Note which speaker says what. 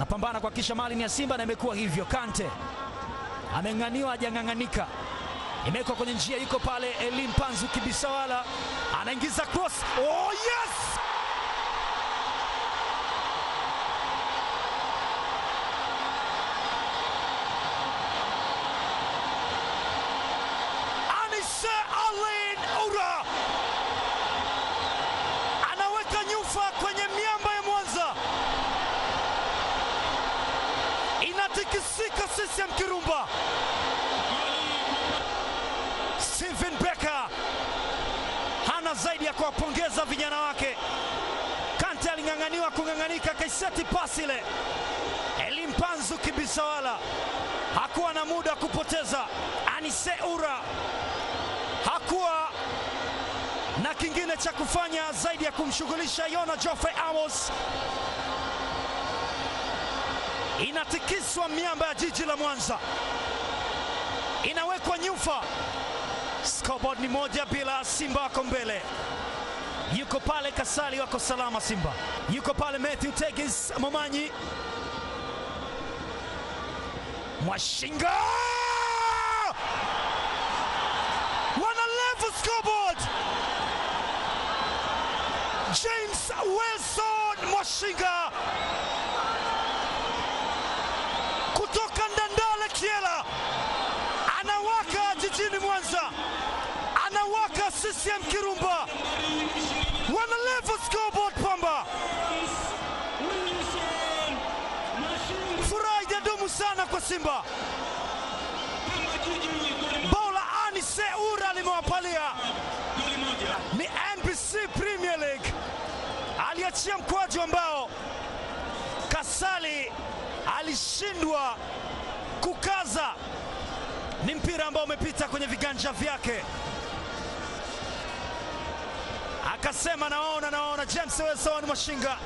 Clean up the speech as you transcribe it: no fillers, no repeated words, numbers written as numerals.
Speaker 1: Napambana kwa kisha mali ni ya Simba na imekuwa hivyo. Kante ameng'aniwa, hajang'ang'anika, imewekwa kwenye njia, yuko pale Elim Panzu Kibisawala anaingiza cross. Oh yes! Anise Alain Oura anaweka nyufa kwenye miamba ya Mwanza. Inatikisika CCM Kirumba. Steven Becker hana zaidi ya kuwapongeza vijana wake. Kante aling'ang'aniwa, kung'ang'anika, kaiseti pasi ile. Elim Panzu Kibisawala hakuwa na muda kupoteza. Anise Oura hakuwa na kingine cha kufanya zaidi ya kumshughulisha Yona Geoffrey Amos. Inatikiswa miamba ya jiji la Mwanza, inawekwa nyufa. Scoreboard ni 1-0, Simba wako mbele. Yuko pale Kasali, wako salama Simba. Yuko pale Matthew Tegis Momanyi. Mwashinga wana level scoreboard. James Wilson Mwashinga kutoka Ndandale Kiela anawaka jijini Mwanza, anawaka CCM Kirumba, wana level scoreboard Pamba. Furaha ijadumu sana kwa Simba. Bola Anise Oura limewapalia. Ni NBC Premier League, aliachia mkwaju ambao Kasali alishindwa kukaza. Ni mpira ambao umepita kwenye viganja vyake, akasema naona. James Wilson Mwashinga.